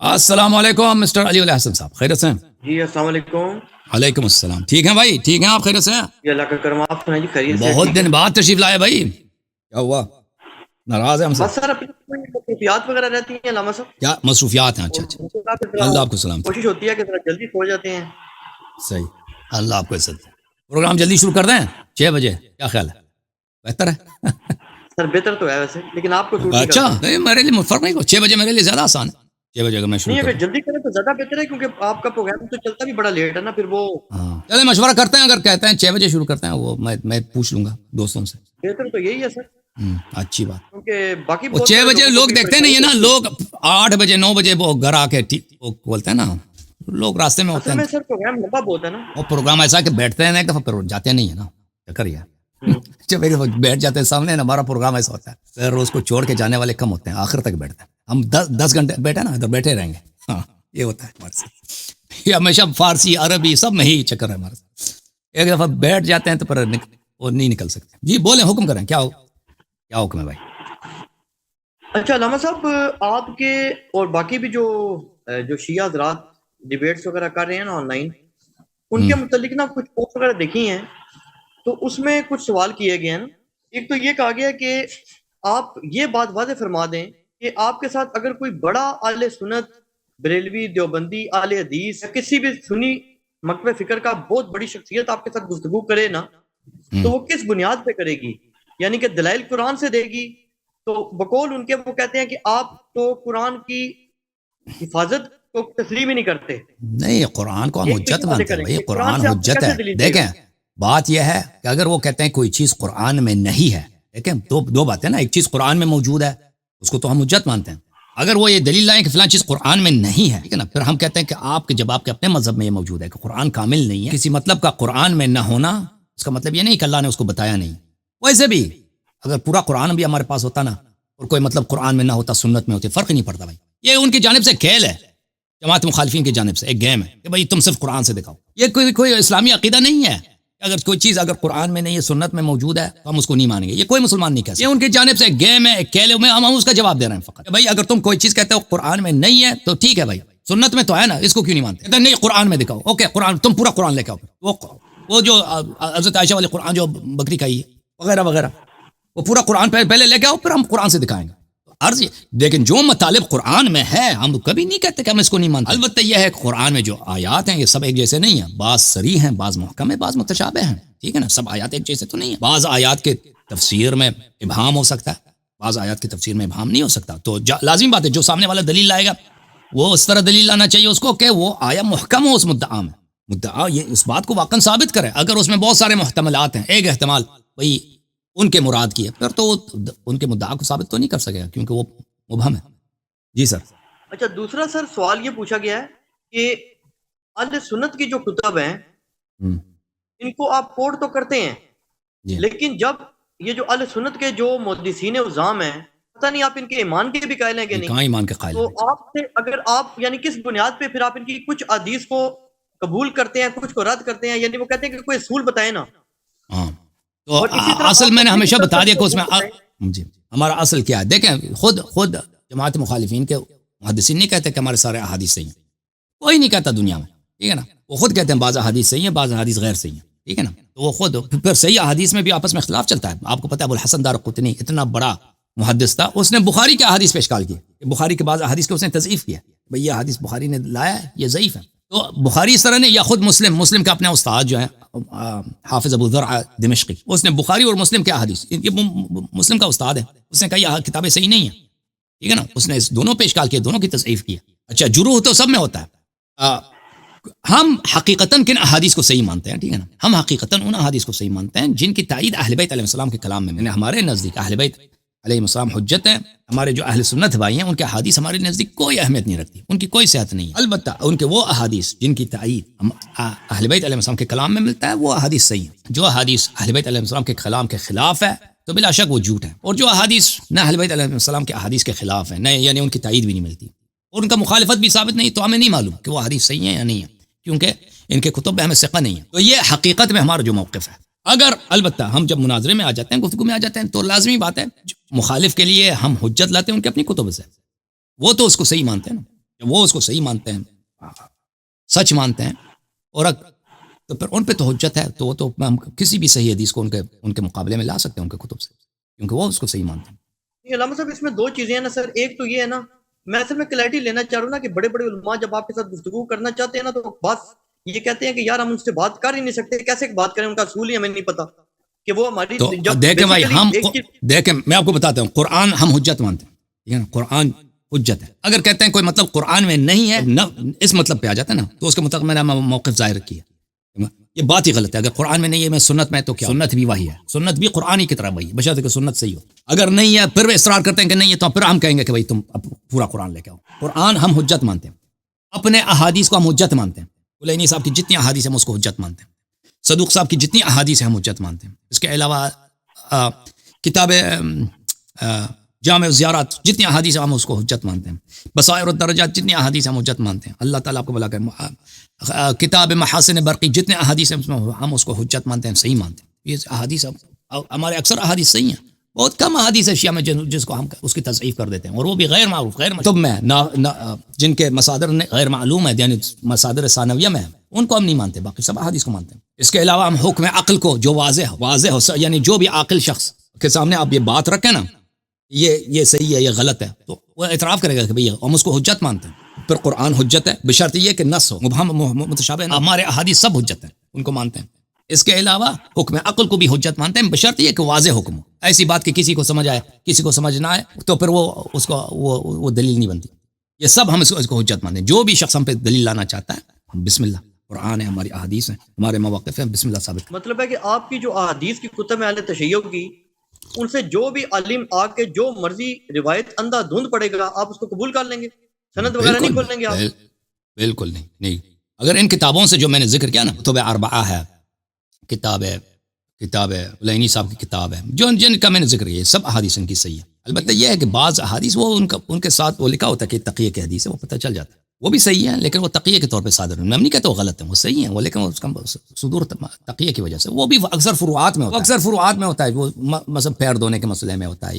السلام علیکم مسٹر علی الحسن صاحب، خیریت سے ہیں؟ جی السلام علیکم. علیکم السلام. ٹھیک ہیں بھائی؟ ٹھیک ہیں آپ؟ خیریت سے ہیں؟ جی اللہ کا کرم. آپ سنائیں جی خیریت سے؟ بہت دن بعد تشریف لائے بھائی، کیا ہوا؟ ناراض ہے ہم سے؟ بس سر اپنی مصروفیات وغیرہ رہتی ہیں علامہ صاحب. کیا مصروفیات ہیں؟ اچھا اچھا، اللہ آپ کو سلام. کوشش ہوتی ہے کہ ذرا جلدی سو جاتے ہیں. صحیح، اللہ آپ کو عزت دے. پروگرام جلدی شروع کر دیں 6 بجے، کیا خیال ہے؟ بہتر ہے؟ سر بہتر تو ہے ویسے، لیکن آپ کو سوٹ نہیں اچھا کرتا. نہیں، میرے لیے فرق نہیں، 6 بجے میرے لیے زیادہ آسان ہے. 6 بجے اگر میں شروع نہیں، اگر کروں، جلدی کریں تو زیادہ بہتر ہے، کیونکہ آپ کا پروگرام تو چلتا بھی بڑا لیٹ ہے نا پھر وہ. ہاں چلے مشورہ کرتے ہیں، اگر کہتے ہیں 6 بجے شروع کرتے ہیں، وہ میں پوچھ لوں گا دوستوں سے. بہتر تو یہی ہے سر، اچھی بات. کیونکہ باقی وہ بہت 6 سارے بجے لوگوں کو لوگ بھی دیکھتے نہیں ہیں نا، پریشانی لوگ ہوتی ہے. 8 بجے 9 بجے وہ گھر آ کے وہ بولتے ہیں نا، لوگ راستے میں ہوتے اصل ہیں. میں سر پروگرام لمبا بہت ہے نا. وہ پروگرام ایسا کہ بیٹھتے ہیں ایک دفعہ پھر جاتے نہیں ہے نا، چکر یہ جب بیٹھ جاتے ہیں سامنے نا، ہمارا پروگرام ایسا ہوتا ہے، پھر اس کو چھوڑ کے جانے والے کم ہوتے ہیں، آخر تک بیٹھتے ہیں. ہم 10 گھنٹے بیٹھے نا، ادھر بیٹھے رہیں گے. ہاں یہ ہوتا ہے ہمارے ساتھ، یہ ہمیشہ فارسی عربی سب میں ہی چکر ہے ہمارے ساتھ. ایک دفعہ بیٹھ جاتے ہیں تو پھر وہ نہیں نکل سکتے. جی بولیں، حکم کریں، کیا حکم ہے بھائی؟ اچھا علامہ صاحب، آپ کے اور باقی بھی جو شیعہ حضرات ڈیبیٹس وغیرہ کر رہے ہیں نا آن لائن، ان کے متعلق نا کچھ پوسٹ وغیرہ دیکھی ہیں، تو اس میں کچھ سوال کیے گئے ہیں نا. ایک تو یہ کہا گیا کہ آپ یہ بات واضح فرما دیں کہ آپ کے ساتھ اگر کوئی بڑا اہل سنت، بریلوی، دیوبندی، اہل حدیث یا کسی بھی سنی مکتب فکر کا بہت بڑی شخصیت آپ کے ساتھ گفتگو کرے نا، تو وہ کس بنیاد پہ کرے گی؟ یعنی کہ دلائل قرآن سے دے گی؟ تو بقول ان کے وہ کہتے ہیں کہ آپ تو قرآن کی حفاظت کو تسلیم ہی نہیں کرتے. نہیں، قرآن کو ہم ایک تو حجت یہ واضح مانتے ہیں کریں بھائی، کہ قرآن سے آپ کو حجت ہے. کیسے دلیل دے دیکھیں گا؟ بات یہ ہے کہ اگر وہ کہتے ہیں کوئی چیز قرآن میں نہیں ہے، دیکھیں دو باتیں نا، ایک چیز قرآن میں موجود ہے اس کو تو ہم حجت مانتے ہیں. اگر وہ یہ دلیل لائیں کہ فلاں چیز قرآن میں نہیں ہے، ٹھیک ہے نا، پھر ہم کہتے ہیں کہ آپ کے جب آپ کے اپنے مذہب میں یہ موجود ہے کہ قرآن کامل نہیں ہے، کسی مطلب کا قرآن میں نہ ہونا، اس کا مطلب یہ نہیں کہ اللہ نے اس کو بتایا نہیں. ویسے بھی اگر پورا قرآن بھی ہمارے پاس ہوتا نا اور کوئی مطلب قرآن میں نہ ہوتا، سنت میں ہوتی، فرق ہی نہیں پڑتا بھائی. یہ ان کی جانب سے کھیل ہے، جماعت مخالفین کی جانب سے ایک گیم ہے کہ بھائی تم صرف قرآن سے دکھاؤ. یہ کوئی اسلامی عقیدہ نہیں ہے. اگر کوئی چیز اگر قرآن میں نہیں ہے، سنت میں موجود ہے، تو ہم اس کو نہیں مانیں گے. یہ کوئی مسلمان نہیں کہہ سکتا. یہ ان کی جانب سے ایک گیم ہے، ایک کھیل ہے. ہم اس کا جواب دے رہے ہیں فقط کہ بھائی اگر تم کوئی چیز کہتے ہو قرآن میں نہیں ہے تو ٹھیک ہے بھائی، سنت میں تو ہے نا، اس کو کیوں نہیں مانتے؟ نہیں قرآن میں دکھاؤ. اوکے قرآن، تم پورا قرآن لے کے آؤ. وہ جو حضرت عائشہ والے قرآن جو بکری کھائی ہے وغیرہ وغیرہ، وہ پورا قرآن پہلے لے کے آؤ، پھر ہم قرآن سے دکھائیں گے. عرض لیکن جو مطالب قرآن میں ہے ہم کبھی نہیں کہتے کہ ہم اس کو نہیں مانتے. البتہ یہ ہے کہ قرآن میں جو آیات ہیں یہ سب ایک جیسے نہیں ہیں، بعض صریح ہیں، بعض محکم ہیں، بعض متشابہ ہیں. ٹھیک ہے نا، سب آیات ایک جیسے تو نہیں ہیں. بعض آیات کے تفسیر میں ابہام ہو سکتا ہے، بعض آیات کی تفسیر میں ابہام نہیں ہو سکتا. تو لازم بات ہے جو سامنے والا دلیل لائے گا وہ اس طرح دلیل لانا چاہیے اس کو کہ وہ آیا محکم ہو اس مدعا میں، مدعا یہ اس بات کو واقعا ثابت کرے. اگر اس میں بہت سارے محتملات ہیں، ایک احتمال بھئی ان کے مراد کی ہے، پھر تو ان کے مدعا کو ثابت تو نہیں کر سکے گا کیونکہ وہ مبہم ہے. جی سر. اچھا دوسرا سر سوال یہ پوچھا گیا ہے کہ اہل سنت کی جو کتب ہیں ان کو آپ کوٹ تو کرتے ہیں، جی. لیکن جب یہ جو اہل سنت کے جو محدثین عظام ہیں، پتہ نہیں آپ ان کے ایمان کے بھی قائل ہیں کہ نہیں. کہاں ایمان کے قائل تو ہیں؟ آپ سے اگر آپ یعنی کس بنیاد پہ پھر آپ ان کی کچھ حدیث کو قبول کرتے ہیں، کچھ کو رد کرتے ہیں؟ یعنی وہ کہتے ہیں کہ کوئی اصول بتائیں نا. ہاں تو اور اسی طرح اصل آپ میں نے اپنی ہمیشہ کتاب بتا دیا کہ اس میں بتائیں. جی ہمارا اصل کیا ہے. دیکھیں خود جماعت مخالفین کے محدثین نہیں کہتے کہ ہمارے سارے احادیث صحیح ہیں، کوئی نہیں کہتا دنیا میں. ٹھیک ہے نا، وہ خود کہتے ہیں بعض احادیث صحیح ہیں، بعض احادیث غیر صحیح ہیں. ٹھیک ہے نا، تو وہ خود پھر صحیح احادیث میں بھی آپس میں اختلاف چلتا ہے. آپ کو پتہ ہے ابو الحسن دارقطنی اتنا بڑا محدث تھا، اس نے بخاری کے احادیث پہ اشکال کیا، بخاری کے بعض احادیث کو اس نے تضعیف کیا، بھئی یہ حدیث بخاری نے لایا ہے یہ ضعیف ہے. تو بخاری اس طرح نے، یا خود مسلم کا اپنا استاد جو ہے حافظ ابو ذر دمشقی، اس نے بخاری اور مسلم کے احادیث، یہ مسلم کا استاد ہے، اس نے کہا یہ کتابیں صحیح نہیں ہیں. ٹھیک ہے نا، اس نے اس دونوں پہ اشکال کیا، دونوں کی تضعیف کیا. اچھا جروح تو سب میں ہوتا ہے. ہم حقیقتاً کن احادیث کو صحیح مانتے ہیں؟ ٹھیک ہے نا، ہم حقیقتاً ان احادیث کو صحیح مانتے ہیں جن کی تائید اہل بیت علیہ السلام کے کلام میں. ہمارے نزدیک اہل بیت علیہ السلام حجت ہیں. ہمارے جو اہل سنت بھائی ہیں ان کے احادیث ہمارے نزدیک کوئی اہمیت نہیں رکھتی، ان کی کوئی صحت نہیں ہے. البتہ ان کے وہ احادیث جن کی تائید اہل بیت علیہ السلام کے کلام میں ملتا ہے وہ احادیث صحیح ہیں. جو احادیث اہل بیت علیہ السلام کے کلام کے خلاف ہے تو بلا شک وہ جھوٹ ہے، اور جو احادیث نہ اہل بیت علیہ السلام کے احادیث کے خلاف ہیں، نہ یعنی ان کی تائید بھی نہیں ملتی اور ان کا مخالفت بھی ثابت نہیں، تو ہمیں نہیں معلوم کہ وہ احادیث صحیح ہیں یا نہیں ہیں، کیونکہ ان کے کتب میں ہمیں ثقہ نہیں ہے. تو یہ حقیقت میں ہمارا جو موقف ہے. اگر البتہ ہم جب مناظرے میں آ جاتے ہیں، گفتگو میں آ جاتے ہیں، تو لازمی بات ہے مخالف کے لیے ہم حجت لاتے ہیں ان کے اپنی کتب سے، وہ تو اس کو صحیح مانتے ہیں نا. وہ اس کو صحیح مانتے ہیں، سچ مانتے ہیں، اور تو پھر ان پہ تو حجت ہے، تو وہ تو ہم کسی بھی صحیح حدیث کو ان کے مقابلے میں لا سکتے ہیں ان کے کتب سے، کیونکہ وہ اس کو صحیح مانتے ہیں۔ علامہ صاحب اس میں دو چیزیں ہیں نا سر، ایک تو یہ ہے نا، میں اصل میں کلیئرٹی لینا چاہ رہا ہوں نا کہ بڑے بڑے علماء جب آپ کے ساتھ گفتگو کرنا چاہتے ہیں نا تو بس یہ کہتے ہیں کہ یار ہم ان سے بات کر ہی نہیں سکتے، کیسے بات کریں، ان کا اصول ہی ہمیں نہیں پتا کہ وہ ہماری تو جب دیکھیں بھائی، بیسیکلی ہم ایک چیز دیکھیں میں آپ کو بتاتا ہوں، قرآن ہم حجت مانتے ہیں، ٹھیک ہے نا، قرآن حجت ہے۔ اگر کہتے ہیں کوئی مطلب قرآن میں نہیں ہے، نہ اس مطلب پہ آ جاتا ہے نا، تو اس کے مطلب میں نے موقف ظاہر کیا، یہ بات ہی غلط ہے۔ اگر قرآن میں نہیں ہے، میں سنت میں، تو کیا سنت بھی وہی ہے، سنت بھی قرآن ہی کی طرح وہی ہے، بشرطے کہ سنت صحیح ہو۔ اگر نہیں ہے پھر وہ اصرار کرتے ہیں کہ نہیں ہے، تو پھر ہم کہیں گے کہ بھائی تم پورا قرآن لے کے آؤ۔ قرآن ہم حجت مانتے ہیں، اپنے احادیث کو ہم حجت مانتے ہیں، کلینی صاحب کی جتنی احادیث ہیں ہم اس کو حجت مانتے ہیں، صدوق صاحب کی جتنی احادیث ہیں ہم حجت مانتے ہیں۔ اس کے علاوہ کتاب جامع الزیارات جتنی احادیث ہیں ہم اس کو حجت مانتے ہیں، بصائر الدرجات جتنی احادیث ہم حجت مانتے ہیں، اللہ تعالیٰ آپ کو بلا کر کتاب محاسن برقی جتنے احادیث ہیں ہم اس کو حجت مانتے ہیں، صحیح مانتے ہیں۔ یہ احادیث ہمارے اکثر احادیث صحیح ہیں، بہت کم احادیث ہے شیعہ میں جس کو ہم اس کی تضعیف کر دیتے ہیں، اور وہ بھی غیر معروف، غیر مطلب میں جن کے مصادر غیر معلوم ہے، یعنی مصادر ثانویہ میں، ان کو ہم نہیں مانتے، باقی سب احادیث کو مانتے ہیں۔ اس کے علاوہ ہم حکم عقل کو جو واضح ہو، یعنی جو بھی عاقل شخص کے سامنے آپ یہ بات رکھیں نا، یہ صحیح ہے، یہ غلط ہے، تو وہ اعتراف کرے گا کہ بھئی ہم اس کو حجت مانتے ہیں۔ پھر قرآن حجت ہے بشرط یہ کہ نص ہو، مبہم متشابہ، ہمارے احادیث سب حجت ہیں، ان کو مانتے ہیں۔ اس کے علاوہ حکم عقل کو بھی حجت مانتے ہیں بشرط یہ کہ واضح حکم ہو، ایسی بات کہ کسی کو سمجھ آئے کسی کو سمجھ نہ آئے، تو پھر وہ دلیل نہیں بنتی۔ یہ سب ہم اس کو حجت مانتے ہیں۔ جو بھی شخص ہم پہ دلیل لانا چاہتا ہے، بسم اللہ، قرآن ہے، ہماری احادیث ہیں، ہمارے مواقف ہیں، بسم اللہ ثابت کریں۔ مطلب ہے کہ آپ کی جو احادیث کی کتب میں اہل تشیع کی، ان سے جو بھی عالم آ کے جو مرضی روایت اندھا دھند پڑے گا آپ اس کو قبول کر لیں گے، سند وغیرہ نہیں کھولیں گے آپ؟ بالکل نہیں۔ اگر ان کتابوں سے جو میں نے ذکر کیا نا، کتب اربعہ ہے، کتاب لینی صاحب کی کتاب ہے، جن کا میں نے ذکر کیا، سب احادیث ان کی صحیح ہے۔ البتہ یہ ہے کہ بعض احادیث وہ ان کے ساتھ وہ لکھا ہوتا ہے کہ تقیہ کی حدیث ہے، وہ پتہ چل جاتا ہے، وہ بھی صحیح ہے، لیکن وہ تقیہ کے طور پہ صادر ہے۔ میں نہیں کہتا وہ غلط ہے، وہ صحیح ہے، وہ لیکن اس کا صدور تقیہ کی وجہ سے، وہ بھی اکثر فروعات میں ہوتا ہے، وہ مثلا پیر دھونے کے مسئلے میں ہوتا ہے،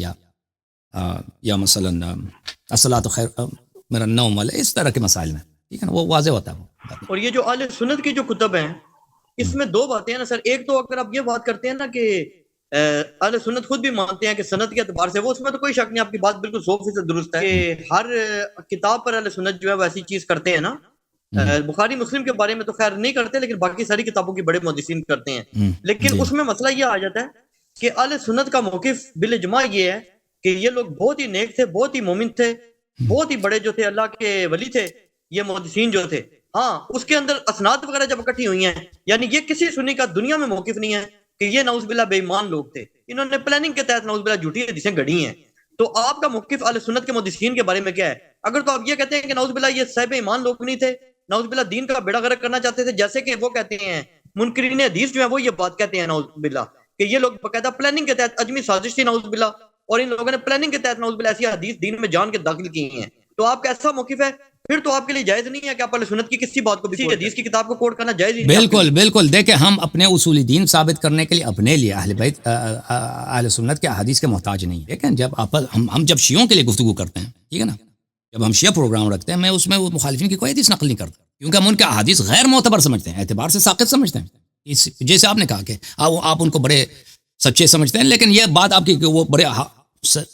یا مثلا الصلاۃ خیر من النوم، اس طرح کے مسائل میں، ٹھیک ہے نا، وہ واضح ہوتا ہے۔ اور یہ جو اہل سنت کی جو کتب ہیں، اس میں دو باتیں ہیں نا سر، ایک تو اگر آپ یہ بات کرتے ہیں نا کہ اہل سنت خود بھی مانتے ہیں کہ سند کے اعتبار سے، وہ اس میں تو کوئی شک نہیں، آپ کی بات بالکل 100% درست ہے کہ ہر کتاب پر اہل سنت جو ہے وہ ایسی چیز کرتے ہیں نا۔ بخاری مسلم کے بارے میں تو خیر نہیں کرتے، لیکن باقی ساری کتابوں کی بڑے محدثین کرتے ہیں۔ لیکن اس میں مسئلہ یہ آ جاتا ہے کہ اہل سنت کا موقف بالاجماع یہ ہے کہ یہ لوگ بہت ہی نیک تھے، بہت ہی مومن تھے، بہت ہی بڑے جو تھے اللہ کے ولی تھے یہ محدثین جو تھے۔ ہاں، اس کے اندر اسناد وغیرہ جب اکٹھی ہوئی ہیں، یعنی یہ کسی سنی کا دنیا میں موقف نہیں ہے کہ یہ نعوذ باللہ بے ایمان لوگ تھے، انہوں نے پلاننگ کے تحت نعوذ باللہ جھوٹی حدیثیں گڑھی ہیں۔ تو آپ کا موقف اہل سنت کے محدثین کے بارے میں کیا ہے؟ اگر تو آپ یہ کہتے ہیں کہ نعوذ باللہ یہ صاحب ایمان لوگ نہیں تھے، نعوذ باللہ دین کا بیڑا غرق کرنا چاہتے تھے، جیسے کہ وہ کہتے ہیں منکرین حدیث جو ہیں وہ یہ بات کہتے ہیں نعوذ باللہ کہ یہ لوگ باقاعدہ پلاننگ کے تحت، اجمی سازش تھی نعوذ باللہ، اور ان لوگوں نے پلاننگ کے تحت نعوذ باللہ ایسی حدیث دین میں جان کے داخل کی ہیں، تو آپ کا ایسا موقف ہے، پھر تو آپ کے لیے جائز نہیں ہے کہ آپ اہل سنت کی کسی بات کو، کسی حدیث کی کتاب کو کوٹ کرنا جائز ہی نہیں۔ بالکل دیکھیں، ہم اپنے اصول دین ثابت کرنے کے لیے اپنے لیے اہل بیت اہل سنت کے احادیث کے محتاج نہیں۔ لیکن جب ہم جب شیعوں کے لیے گفتگو کرتے ہیں، ٹھیک ہے نا، جب ہم شیعہ پروگرام رکھتے ہیں، میں اس میں وہ مخالفین کی کوئی حدیث نقل نہیں کرتا، کیونکہ ہم ان کے احادیث غیر معتبر سمجھتے ہیں، اعتبار سے ساقط سمجھتے ہیں۔ جیسے آپ نے کہا کہ آپ ان کو بڑے سچے سمجھتے ہیں، لیکن یہ بات آپ کی کہ وہ بڑے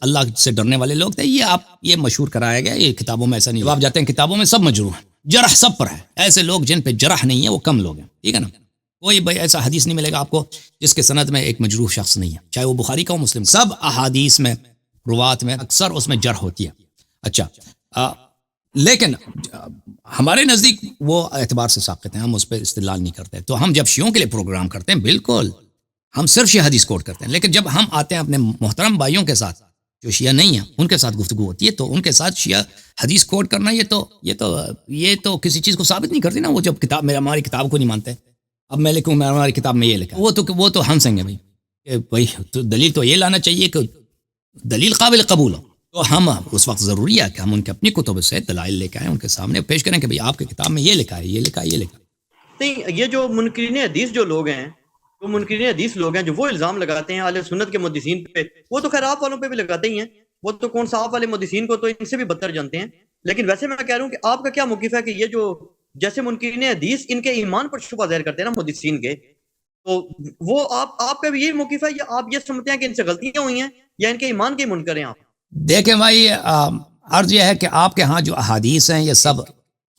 اللہ سے ڈرنے والے لوگ تھے، یہ مشہور کرایا گیا، یہ کتابوں میں ایسا نہیں۔ آپ جاتے ہیں کتابوں میں سب مجروح ہیں، جرح سب پر ہے، ایسے لوگ جن پہ جرح نہیں ہے وہ کم لوگ ہیں، ٹھیک ہے نا۔ کوئی بھائی ایسا حدیث نہیں ملے گا آپ کو جس کے سند میں ایک مجروح شخص نہیں ہے، چاہے وہ بخاری کا ہو مسلم، سب احادیث میں روات میں اکثر اس میں جرح ہوتی ہے۔ اچھا، لیکن ہمارے نزدیک وہ اعتبار سے ساقط ہیں، ہم اس پہ استدلال نہیں کرتے۔ تو ہم جب شیعوں کے لیے پروگرام کرتے ہیں، بالکل ہم صرف شیعہ حدیث کوٹ کرتے ہیں، لیکن جب ہم آتے ہیں اپنے محترم بھائیوں کے ساتھ جو شیعہ نہیں ہیں، ان کے ساتھ گفتگو ہوتی ہے، تو ان کے ساتھ شیعہ حدیث کوٹ کرنا یہ تو کسی چیز کو ثابت نہیں کرتی نا۔ وہ جب ہماری کتاب کو نہیں مانتے، اب میں لکھوں ہماری کتاب میں یہ لکھا، وہ تو ہم سنگے بھائی تو دلیل تو یہ لانا چاہیے کہ دلیل قابل قبول ہو، تو ہم اس وقت ضروری ہے کہ ہم ان کے اپنی کتب سے دلائل لے کے آئیں، ان کے سامنے پیش کریں کہ بھئی آپ کی کتاب میں یہ لکھا ہے، یہ لکھا ہے، یہ لکھا ہے۔ نہیں، یہ جو منکرین حدیث جو لوگ ہیں، وہ منکرین حدیث لوگ ہیں جو وہ الزام لگاتے ہیں اہل سنت کے محدثین پہ، وہ تو خیر آپ والوں پہ بھی لگاتے ہی ہیں، وہ تو کون سا آپ والے محدثین کو تو ان سے بھی بدتر جانتے ہیں، لیکن ویسے میں کہہ رہا ہوں کہ آپ کا کیا موقف ہے کہ یہ جو جیسے منکرین حدیث ان کے ایمان پر شبہ ظاہر کرتے ہیں نا محدثین کے، تو وہ آپ کا بھی یہی موقف ہے یا آپ یہ سمجھتے ہیں کہ ان سے غلطیاں ہوئی ہیں یا ان کے ایمان کے منکر ہیں آپ؟ دیکھیں بھائی، عرض یہ ہے کہ آپ کے ہاں جو احادیث ہیں یہ سب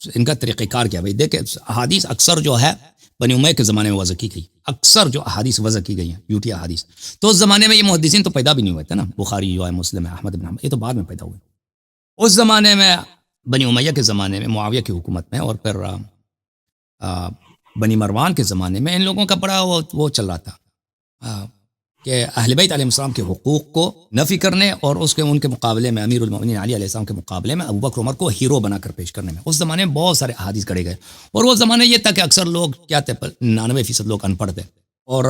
ان کا طریقہ کار کیا بھائی؟ دیکھیں احادیث اکثر جو ہے بنی امیہ کے زمانے میں وضع کی گئی، اکثر جو احادیث وضع کی گئی ہیں جھوٹی احادیث، تو اس زمانے میں یہ محدثین تو پیدا بھی نہیں ہوئے تھے نا، بخاری جو ہے، مسلم ہے، احمد بن حنبل، یہ تو بعد میں پیدا ہوئے۔ اس زمانے میں بنی امیہ کے زمانے میں، معاویہ کی حکومت میں، اور پھر بنی مروان کے زمانے میں ان لوگوں کا بڑا وہ چل رہا تھا کہ اہل بیت علیہ السلام کے حقوق کو نفی کرنے اور ان کے مقابلے میں امیر المؤمنین علی علیہ السلام کے مقابلے میں ابو بکر عمر کو ہیرو بنا کر پیش کرنے میں۔ اس زمانے میں بہت سارے احادیث گڑے گئے، اور وہ زمانے یہ تھا کہ اکثر لوگ کیا تھے، 99% لوگ ان پڑھ تھے، اور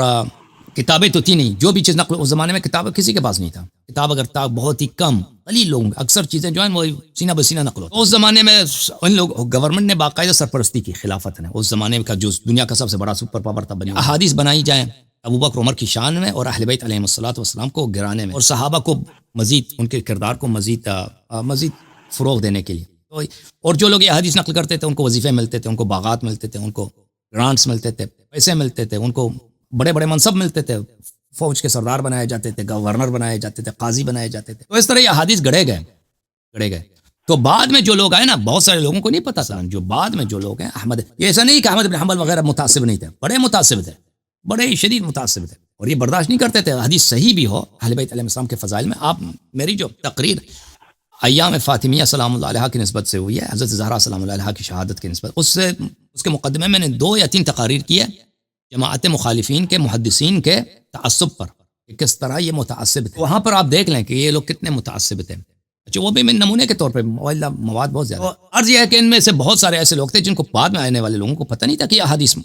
کتابیں تو تھی نہیں، جو بھی چیز نقل اس زمانے میں کتاب کسی کے پاس نہیں تھا، کتاب اگر تھا بہت ہی کم، قلیل لوگوں، اکثر چیزیں جو ہیں وہ سینہ بسینہ نقل ہوتی۔ اس زمانے میں ان لوگ گورنمنٹ نے باقاعدہ سرپرستی کی، خلافت نے، اس زمانے کا جو دنیا کا سب سے بڑا سپر پاور تھا، بنی احادیث بنائی جائیں ابو بکر عمر کی شان میں اور اہل بیت علیہ السلام کو گرانے میں، اور صحابہ کو مزید ان کے کردار کو مزید فروغ دینے کے لیے۔ اور جو لوگ یہ حدیث نقل کرتے تھے ان کو وظیفے ملتے تھے، ان کو باغات ملتے تھے، ان کو گرانٹس ملتے تھے، پیسے ملتے تھے، ان کو بڑے بڑے منصب ملتے تھے، فوج کے سردار بنائے جاتے تھے، گورنر بنائے جاتے تھے، قاضی بنائے جاتے تھے۔ تو اس طرح یہ حدیث گڑے گئے۔ تو بعد میں جو لوگ آئے نا، بہت سارے لوگوں کو نہیں پتا تھا، جو بعد میں جو لوگ ہیں یہ ایسا نہیں کہ احمد بن حنبل وغیرہ متعصب نہیں تھے، بڑے متعصب تھے، بڑے ہی شدید متعصب تھے، اور یہ برداشت نہیں کرتے تھے حدیث صحیح بھی ہو اہل بیت علیہ السلام کے فضائل میں۔ آپ میری جو تقریر ایام فاطمیہ سلام اللہ علیہ کی نسبت سے ہوئی ہے، حضرت زہرا سلام اللہ علیہ کی شہادت کی نسبت، اس کے مقدمے میں نے 2 یا 3 تقاریر کی ہے جماعت مخالفین کے محدثین کے تعصب پر، کہ کس طرح یہ متعصب تھے۔ وہاں پر آپ دیکھ لیں کہ یہ لوگ کتنے متعصب تھے۔ اچھا، وہ بھی میں نمونے کے طور پہ مواد بہت زیادہ۔ عرض یہ ہے کہ ان میں سے بہت سارے ایسے لوگ تھے جن کو بعد میں آنے والے لوگوں کو پتہ نہیں تھا کہ یہ احادیث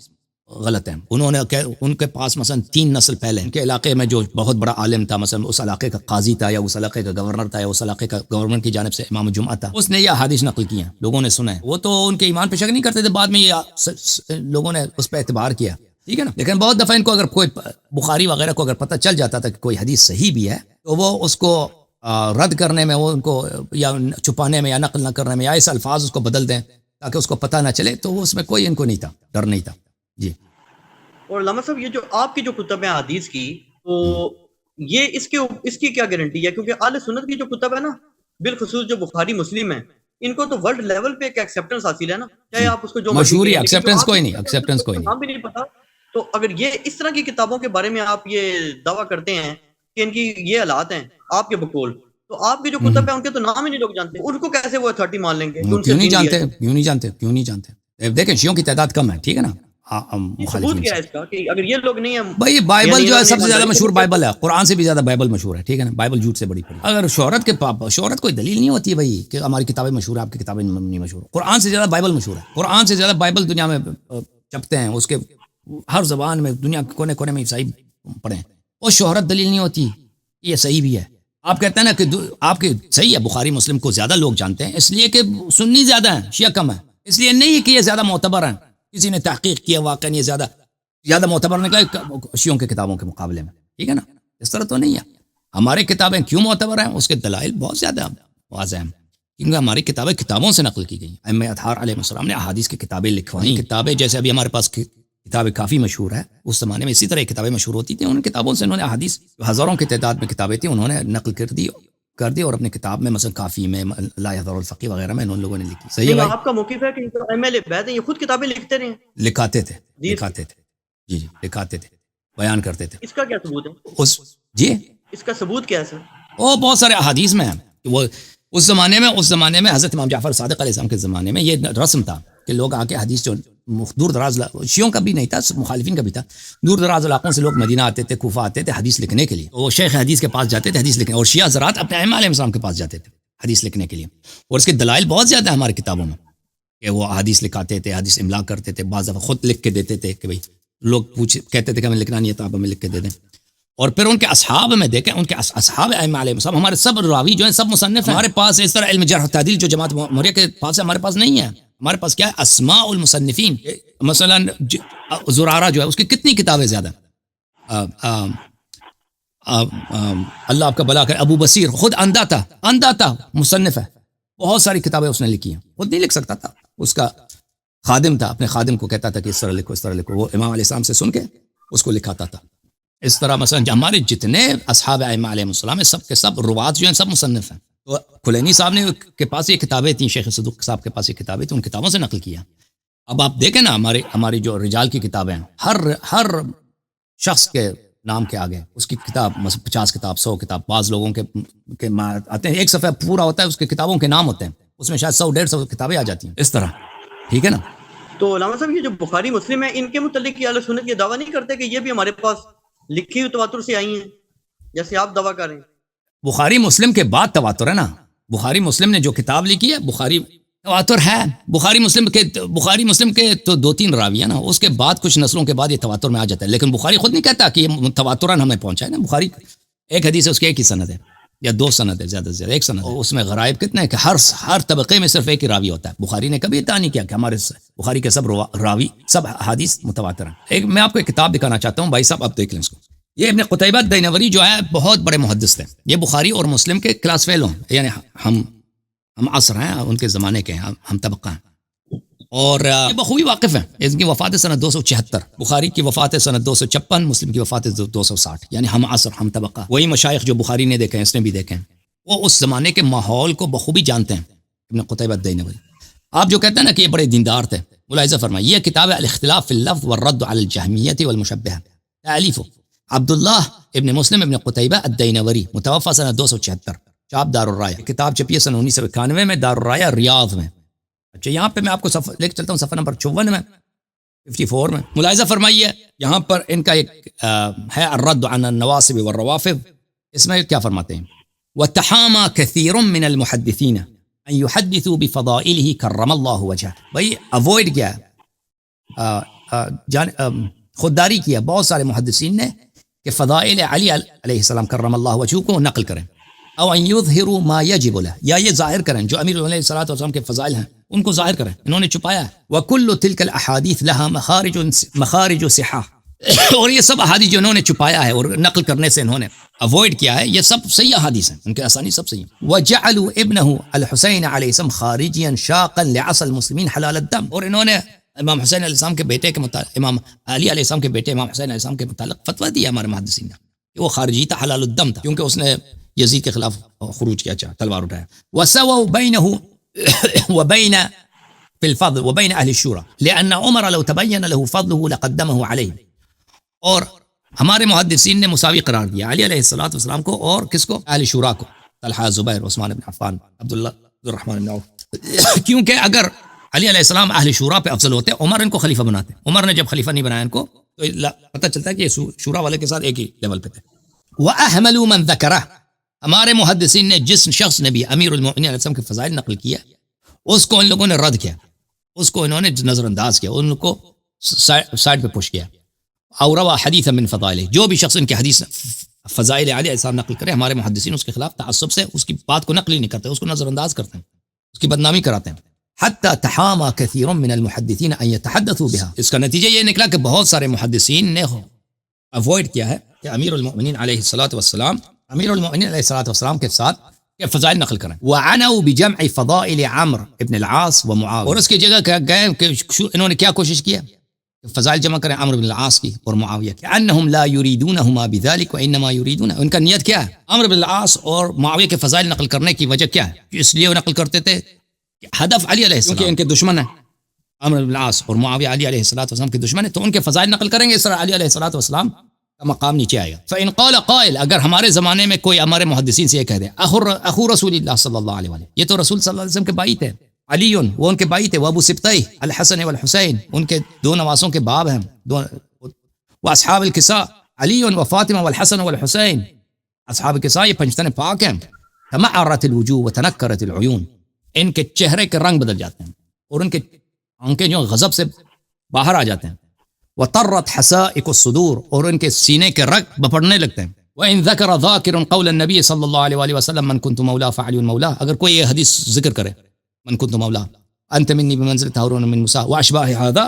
غلط ہیں۔ انہوں نے ان کے پاس مثلا 3 نسل پہلے ان کے علاقے میں جو بہت بڑا عالم تھا، مثلا اس علاقے کا قاضی تھا، یا اس علاقے کا گورنر تھا، یا اس علاقے کا گورنر کی جانب سے امام جمعہ تھا، اس نے یہ احادیث نقل کی ہیں، لوگوں نے سنا ہے۔ وہ تو ان کے ایمان پہ شک نہیں کرتے تھے، بعد میں یہ لوگوں نے اس پہ اعتبار کیا، ٹھیک ہے نا۔ لیکن بہت دفعہ ان کو اگر کوئی بخاری وغیرہ کو اگر پتہ چل جاتا تھا کہ کوئی حدیث صحیح بھی ہے، تو وہ اس کو رد کرنے میں، وہ ان کو یا چھپانے میں یا نقل نہ کرنے میں، یا اس الفاظ اس کو بدل دیں تاکہ اس کو پتہ نہ چلے، تو اس میں کوئی ان کو نہیں تھا، ڈر نہیں تھا۔ جی۔ اور علامہ صاحب، یہ جو آپ کی جو کتب ہیں حدیث کی، تو یہ اس کی کیا گارنٹی ہے؟ کیونکہ اہل سنت کی جو کتب ہے نا، بالخصوص جو بخاری مسلم ہے، ان کو تو ورلڈ لیول پہ ایک ایکسیپٹنس حاصل ہے نا، چاہے آپ اس کو جو مشہوری ایکسیپٹنس کوئی نہیں۔ نام بھی نہیں پتا۔ تو اگر یہ اس طرح کی کتابوں کے بارے میں آپ یہ دعویٰ کرتے ہیں کہ ان کی یہ حالات ہیں آپ کے بقول، تو آپ کی جو کتب ہیں ان کے تو نام ہی نہیں لوگ جانتے، ان کو کیسے وہ اتھارٹی مان لیں گے؟ کیوں نہیں جانتے؟ دیکھیں شیعوں کی تعداد کم ہے، ٹھیک ہے نا، ثبوت کیا ہے اس کا کہ اگر یہ لوگ نہیں ہیں؟ بھائی بائبل جو ہے سب سے زیادہ مشہور بائبل ہے، قرآن سے بھی زیادہ بائبل مشہور ہے، ٹھیک ہے نا، بائبل جھوٹ سے بڑی پڑی۔ اگر شہرت کوئی دلیل نہیں ہوتی ہے بھائی کہ ہماری کتابیں مشہور ہیں، آپ کی کتابیں نہیں مشہور۔ قرآن سے زیادہ بائبل مشہور ہے، قرآن سے زیادہ بائبل دنیا میں چھپتے ہیں، اس کے ہر زبان میں دنیا کے کونے کونے میں عیسائی پڑھیں، اور شہرت دلیل نہیں ہوتی، یہ صحیح بھی ہے۔ آپ کہتے ہیں نا کہ آپ کے صحیح ہے، بخاری مسلم کو زیادہ لوگ جانتے ہیں اس لیے کہ سنی زیادہ ہیں، شیعہ کم ہے، اس لیے نہیں کہ یہ زیادہ معتبر ہیں، کسی نے تحقیق کیا واقعا یہ زیادہ معتبر نکلا شیعوں کے کتابوں کے مقابلے میں، ٹھیک ہے نا، اس طرح تو نہیں ہے۔ ہماری کتابیں کیوں معتبر ہیں، اس کے دلائل بہت زیادہ واضح ہیں، کیونکہ ہماری کتابیں کتابوں سے نقل کی گئی۔ ائمہ اطہار علیہ السلام نے احادیث کی کتابیں لکھوائیں، کتابیں جیسے ابھی ہمارے پاس کتابیں کافی مشہور ہے، اس زمانے میں اسی طرح کتابیں مشہور ہوتی تھیں، ان کتابوں سے انہوں نے احادیث ہزاروں کی تعداد میں کتابیں تھیں، انہوں نے نقل کر دی اور اپنی کتاب میں مثلا کافی میں لا یضر الفقی وغیرہ میں ان لوگوں نے لکھی۔ صحیح ہے بھائی؟ آپ کا موقف ہے کہ ائمہ اہل بیت ہیں یہ خود کتابیں لکھتے رہے ہیں؟ لکھاتے تھے جی لکھاتے تھے، بیان کرتے تھے۔ اس کا کیا ثبوت ہے؟ اس کا ثبوت کیا ہے سر؟ وہ بہت سارے احادیث میں ہیں کہ وہ اس زمانے میں حضرت امام جعفر صادق علیہ السلام کے زمانے میں یہ رسم تھا کہ لوگ آ کے حدیث جو دور دراز، شیعوں کا بھی نہیں تھا، مخالفین کا بھی تھا، دور دراز علاقوں سے لوگ مدینہ آتے تھے، کوفہ آتے تھے حدیث لکھنے کے لیے، وہ شیخ حدیث کے پاس جاتے تھے حدیث لکھنے، اور شیعہ حضرات اپنے ائمہ علیہ السلام کے پاس جاتے تھے حدیث لکھنے کے لیے، اور اس کے دلائل بہت زیادہ ہیں ہماری کتابوں میں کہ وہ حدیث لکھاتے تھے، حدیث املا کرتے تھے، بعض دفعہ خود لکھ کے دیتے تھے کہ بھائی لوگ کہتے تھے کہ ہمیں لکھنا نہیں ہے تو آپ ہمیں لکھ کے دے دیں۔ اور پھر ان کے اصحاب میں دیکھیں، ان کے اصحاب ائمہ علیہ السلام، ہمارے سب راوی جو ہیں سب مصنف ہیں، ہمارے پاس اس طرح علم جرح و تعدیل جو جماعت موریہ کے پاس ہے ہمارے پاس نہیں ہے، ہمارے پاس کیا ہے؟ اسماء المصنفین، مثلا زرارہ جو ہے اس کی کتنی کتابیں زیادہ، اللہ آپ کا بھلا کرے، ابو بصیر خود اندھا تھا مصنف ہے، بہت ساری کتابیں اس نے لکھی ہیں، خود نہیں لکھ سکتا تھا، اس کا خادم تھا، اپنے خادم کو کہتا تھا کہ اس طرح لکھو اس طرح لکھو، وہ امام علیہ السلام سے سن کے اس کو لکھاتا تھا. اس طرح مثلا ہمارے جتنے اصحاب ائمہ علیہ السلام ہیں سب کے سب روات جو ہیں سب مصنف ہیں. تو کلینی صاحب نے کے پاس یہ کتابیں تھیں، شیخ صدوق صاحب کے پاس یہ کتابیں تھیں، ان کتابوں سے نقل کیا. اب آپ دیکھیں نا ہماری جو رجال کی کتابیں ہیں، ہر شخص کے نام کے آگے اس کی کتاب 50 کتاب 100 کتاب، بعض لوگوں کے آتے ہیں ایک صفحہ پورا ہوتا ہے اس کے کتابوں کے نام ہوتے ہیں، اس میں شاید 100-150 کتابیں آ جاتی ہیں اس طرح. ٹھیک ہے نا. تو علامہ صاحب یہ جو بخاری مسلم ہے ان کے متعلق یہ اہل سنت یہ دعویٰ نہیں کرتے کہ یہ بھی ہمارے پاس لکھی ہوئی تواتر سے آئی ہیں جیسے آپ دعویٰ کر رہے ہیں؟ بخاری مسلم کے بعد تواتر ہے نا. بخاری مسلم نے جو کتاب لکھی ہے بخاری تواتر ہے. بخاری مسلم کے تو 2-3 راوی ہیں نا، اس کے بعد کچھ نسلوں کے بعد یہ تواتر میں آ جاتا ہے. لیکن بخاری خود نہیں کہتا کہ یہ تواترن ہمیں پہنچا ہے نا. بخاری ایک حدیث ہے اس کے ایک ہی سند ہے یا 2 سند ہے، زیادہ سے زیادہ 1 سند ہے. اس میں غرائب کتنے ہیں کہ ہر طبقے میں صرف ایک ہی راوی ہوتا ہے. بخاری نے کبھی ادعا نہیں کیا کہ ہمارے بخاری کے سب راوی سب حدیث متواتر ہیں. میں آپ کو ایک کتاب دکھانا چاہتا ہوں بھائی صاحب، آپ دیکھ لیں اس کو. یہ ابن قتیبہ الدینوری جو ہے بہت بڑے محدث تھے. یہ بخاری اور مسلم کے کلاس فیلو ہیں، یعنی ہم عصر ہیں، ان کے زمانے کے ہیں، ہم طبقہ ہیں، اور یہ بخوبی واقف ہیں. اس کی وفات سنت 276، بخاری کی وفات سنت 256، مسلم کی وفات 260، یعنی ہم عصر ہم طبقہ. وہی مشائخ جو بخاری نے دیکھے ہیں اس نے بھی دیکھے ہیں، وہ اس زمانے کے ماحول کو بخوبی جانتے ہیں. ابن قتیبہ الدینوری، آپ جو کہتے ہیں نا کہ یہ بڑے دیندار تھے، ملاحظہ فرمائیے یہ کتاب ہے الاختلاف فی اللفظ والرد علی الجہمیۃ والمشبہہ، تالیف عبداللہ ابن مسلم ابن قتیبہ الدینوری، متوفی سنت 276، چاپ دار الرایہ. کتاب چھپی ہے سن 1991 میں دار الرایہ ریاض میں. اچھا یہاں پہ میں آپ کو صفحہ لے کے چلتا ہوں، صفحہ نمبر 54 میں 54 میں ملاحظہ فرمائیے یہاں پر ان کا ایک ہے الرد عن النواصب والروافض. اس میں کیا فرماتے ہیں؟ وتحامى كثير من المحدثين ان يحدثوا بفضائله كرم الله وجهه. بھائی اوائڈ کیا ہے، خودداری کیا بہت سارے محدثین نے کہ فضائل علی علیہ السلام کرم اللہ وجہہ کو نقل کریں، او ان يظهروا ما يجب له، یا یہ ظاہر کریں جو امیر علیہ الصلوۃ والسلام کے فضائل ہیں ان کو ظاہر کریں. انہوں نے چھپایا ہے. وكل تلك الاحاديث لها مخارج صحاح، اور یہ سب احادیث جو انہوں نے چھپایا ہے اور نقل کرنے سے انہوں نے اوائڈ کیا ہے، یہ سب صحیح احادیث ہیں، ان کے اسانی سب صحیح ہیں. وجعلوا ابنه الحسین علیہ السلام خارجیا شاقا لعصى المسلمین حلال الدم، اور انہوں نے امام حسین علیہ السلام کے بیٹے کے متعلق، امام علی علیہ السلام کے بیٹے امام حسین علیہ السلام کے متعلق فتویٰ دیا ہمارے محدثین نے کہ وہ خارجی تھا، حلال الدم تھا، کیونکہ اس نے یزید کے خلاف خروج کیا، تلوار اٹھایا. وسووا بینه وبین في الفضل وبين اهل الشورى لان عمر لو تبين له فضله لقدمه عليه. اور ہمارے محدثین نے مساوی قرار دیا علی علیہ السلام کو اور کس کو؟ اہل شورا کو، طلحہ، زبیر، عثمان بن عفان، عبداللہ، عبدالرحمن بن عوف. کیونکہ اگر علی علیہ السلام اہل شورا پہ افضل ہوتے، عمر ان کو خلیفہ بناتے. عمر نے جب خلیفہ نہیں بنایا ان کو تو پتہ چلتا ہے کہ یہ شورا والے کے ساتھ ایک ہی لیول پہ تھے. وَأَحْمَلُوا مَنْ ذَكَرَهُ، ہمارے محدثین نے جس شخص نے بھی امیر المؤمنین علیہ السلام کے فضائل نقل کیا اس کو ان لوگوں نے رد کیا، اس کو انہوں نے نظر انداز کیا، ان کو سائڈ پہ پش کیا. اور روا حدیث من فضائل، جو بھی شخص ان کے حدیث فضائل علیہ السلام نقل کرے، ہمارے محدثین اس کے خلاف تعصب سے اس کی بات کو نقل ہی نہیں کرتے، اس کو نظر انداز کرتے ہیں، اس کی بدنامی کراتے ہیں. حتی تحاما کثیر من المحدثین ان يتحدثوا بها، اس کا نتیجہ یہ نکلا کہ بہت سارے محدثین نے اوائڈ کیا ہے کہ امیر المؤمنین علیہ السلام کے ساتھ کہ فضائل نقل کریں. وعنوا بجمع فضائل عمرو ابن العاص ومعاویہ، اور اس کی جگہ کیا گئے کہ انہوں نے کیا کوشش کیا؟ فضائل جمع کریں عمرو بن العاص کی اور معاویہ کی. انہم لا یریدونہما بذلک وانما یریدون، ان کا نیت کیا ہے؟ عمرو بن العاص اور معاویہ کے فضائل نقل کرنے کی وجہ کیا ہے؟ اس لیے وہ نقل کرتے تھے کہ ہدف علی علیہ السلام، کیونکہ ان کے دشمن ہیں عمرو بن العاص اور معاویہ علی علیہ السلام کے دشمن ہیں، تو ان کے فضائل نقل کریں گے، اس طرح علی علیہ السلام کا مقام نیچے آئے گا. فإن قال قائل، اگر ہمارے زمانے میں کوئی ہمارے محدثین سے یہ کہہ دے اخو رسول اللہ صلی اللہ علیہ وسلم، یہ تو رسول صلی اللہ علیہ وسلم کے بھائی تھے، علی وہ ان کے بھائی تھے، وہ ابو سبطی الحسن والحسین، ان کے 2 نواسوں کے باب ہیں، واصحاب الکساء علی و فاطمہ والحسن والحسین، اصحاب الکساء یہ پنجتن پاک ہیں. تمعرت الوجوہ وتنکرت العیون، ان کے چہرے کے رنگ بدل جاتے ہیں اور ان کے آنکھیں جو غضب سے باہر آ جاتے ہیں. وطرت حسائق الصدور، اور ان کے سینے کے رگ بپڑنے لگتے ہیں. وَإِن ذَكَرَ ذَاكِرٌ قَوْلَ النَّبِيِّ صلی اللہ علیہ وآلہ وسلم من كنت مولا فعلی مولا، اگر کوئی یہ حدیث ذکر کرے من كنت مولا انت منی بمنزلۃ ہارون من موسیٰ واشباہ هذا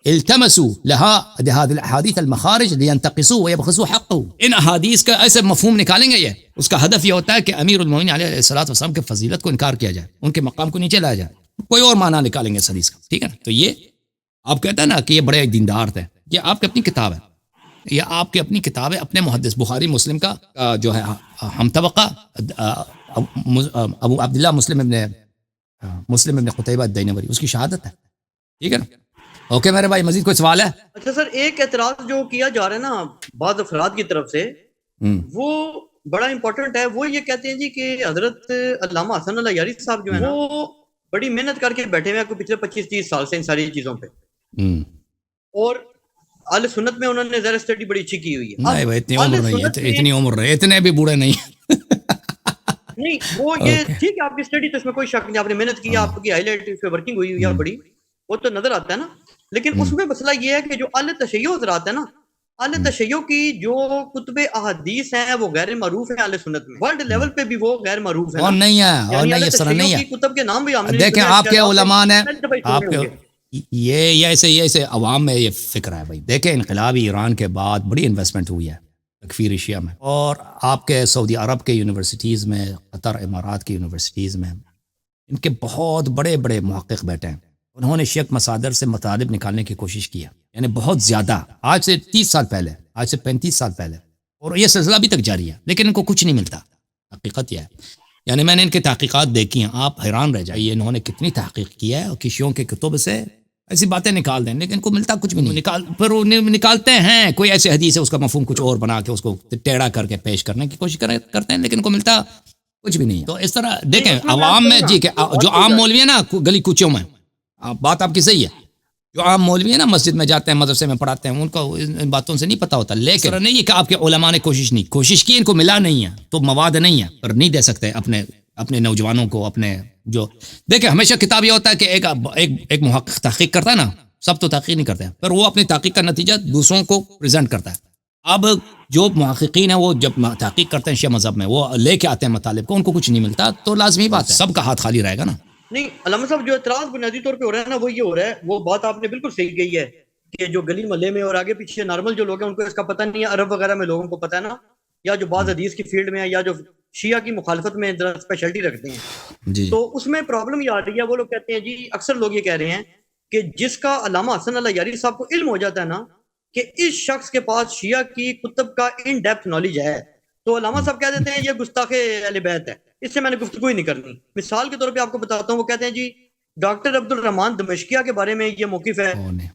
التمسوا لها هذه الاحاديث المخارج لينتقصوا ويبخسوا حقه، ان احادیث کا ایسے مفہوم نکالیں گے یہ اس کا ہدف یہ ہوتا ہے کہ امیر المومنین علیہ الصلوۃ والسلام کے فضیلت کو انکار کیا جائے، ان کے مقام کو نیچے لایا جائے، کوئی اور معنی نکالیں گے اس حدیث کا، ٹھیک ہے نا؟ تو یہ آپ کہتے ہیں نا کہ یہ بڑے دیندار تھے، یہ آپ کی اپنی کتاب ہے، یہ آپ کی اپنی کتاب ہے، اپنے محدث بخاری مسلم کا جو ہے ہم طبقہ ابو عبداللہ مسلم ابن قتیبہ الدینوری، اس کی شہادت ہے، ٹھیک ہے نا؟ اوکے میرے بھائی، مزید کوئی سوال ہے؟ اچھا سر، ایک اعتراض جو کیا جا رہا ہے نا بعض افراد کی طرف سے، وہ بڑا امپورٹنٹ ہے، وہ یہ کہتے ہیں جی کہ حضرت علامہ حسن اللہ یاری صاحب جو ہے نا، وہ بڑی محنت کر کے بیٹھے ہوئے ہیں پچھلے 25-30 سال سے ان ساری چیزوں پہ، اور اہل سنت میں انہوں نے زیادہ اسٹڈی بڑی اچھی کی ہوئی ہے۔ نہیں بھائی اتنی عمر نہیں ہے، اتنی عمر رہے، اتنے بھی بوڑھے نہیں نہیں وہ یہ ٹھیک ہے، آپ کی اسٹڈی تو اس میں کوئی شک نہیں، آپ نے محنت کی، آپ کی ہائی لائٹ اس پہ ورکنگ ہوئی ہوئی ہے بڑی، وہ تو نظر آتا ہے نا، لیکن اس میں مسئلہ یہ ہے کہ جو اہل تشیع حضرات ہے نا، اہل تشیع کی جو کتب احادیث ہیں وہ غیر معروف ہیں اہل سنت میں، ورلڈ لیول پہ بھی وہ غیر معروف ہیں، اور نہیں ہے، اور نہیں اس طرح نہیں ہے۔ کتب کے نام بھی ہم نے دیکھیں آپ کے علماء نے آپ کے یہ ایسے عوام میں یہ فکر ہے بھائی، دیکھیں انقلابی ایران کے بعد بڑی انویسٹمنٹ ہوئی ہے تکفیر شیعہ میں، اور آپ کے سعودی عرب کے یونیورسٹیز میں، قطر امارات کی یونیورسٹیز میں ان کے بہت بڑے بڑے محقق بیٹھے ہیں، انہوں نے شیعہ مصادر سے مطالب نکالنے کی کوشش کی ہے، یعنی بہت زیادہ، آج سے 30 سال پہلے، آج سے 35 سال پہلے، اور یہ سلسلہ ابھی تک جاری ہے، لیکن ان کو کچھ نہیں ملتا۔ حقیقت یہ ہے، یعنی میں نے ان کی تحقیقات دیکھی ہیں، آپ حیران رہ جائیے انہوں نے کتنی تحقیق کی ہے، اور کشیوں کے کتب سے ایسی باتیں نکال دیں، لیکن ان کو ملتا کچھ بھی نہیں، پھر نکالتے ہیں کوئی ایسی حدیث ہے، اس کا مفہوم کچھ اور بنا کے اس کو ٹیڑھا کر کے پیش کرنے کی کوشش کرتے ہیں، لیکن ان کو ملتا کچھ بھی نہیں ہے۔ تو اس طرح دیکھیں عوام میں جی کہ جو عام مولوی ہے نا گلی کوچوں میں، بات آپ کی صحیح ہے، جو عام مولوی ہے نا مسجد میں جاتے ہیں، مدرسے میں پڑھاتے ہیں، ان کو ان باتوں سے نہیں پتہ ہوتا، لیکن نہیں کہ آپ کے علماء نے کوشش کی، ان کو ملا نہیں ہے تو مواد نہیں ہے، پر نہیں دے سکتے اپنے نوجوانوں کو، اپنے جو دیکھیں ہمیشہ کتاب یہ ہوتا ہے کہ ایک محقق تحقیق کرتا ہے نا، سب تو تحقیق نہیں کرتے ہیں، پر وہ اپنی تحقیق کا نتیجہ دوسروں کو پریزنٹ کرتا ہے۔ اب جو محققین ہیں وہ جب تحقیق کرتے ہیں شیعہ مذہب میں، وہ لے کے آتے ہیں مطالب کو، ان کو کچھ نہیں ملتا، تو لازمی بات ہے سب کا ہاتھ خالی رہے گا نا۔ نہیں علامہ صاحب، جو اعتراض بنیادی طور پہ ہو رہا ہے نا وہ یہ ہو رہا ہے، وہ بات آپ نے بالکل صحیح کہی ہے کہ جو گلی محلے میں اور آگے پیچھے نارمل جو لوگ ہیں ان کو اس کا پتہ نہیں ہے، عرب وغیرہ میں لوگوں کو پتہ ہے نا، یا جو بعض حدیث کی فیلڈ میں ہے، یا جو شیعہ کی مخالفت میں اسپیشلٹی رکھتے ہیں جی، تو اس میں پرابلم یہ آ رہی ہے، وہ لوگ کہتے ہیں جی، اکثر لوگ یہ کہہ رہے ہیں کہ جس کا علامہ حسن اللہ یاری صاحب کو علم ہو جاتا ہے نا کہ اس شخص کے پاس شیعہ کی کتب کا ان ڈیپتھ نالج ہے، تو علامہ صاحب کہہ دیتے ہیں یہ گستاخ اہل بیت ہے، اس سے میں نے گفتگو ہی نہیں کرنی۔ مثال کے طور پہ آپ کو بتاتا ہوں، وہ کہتے ہیں جی ڈاکٹر عبد الرحمان دمشقیہ کے بارے میں یہ موقف ہے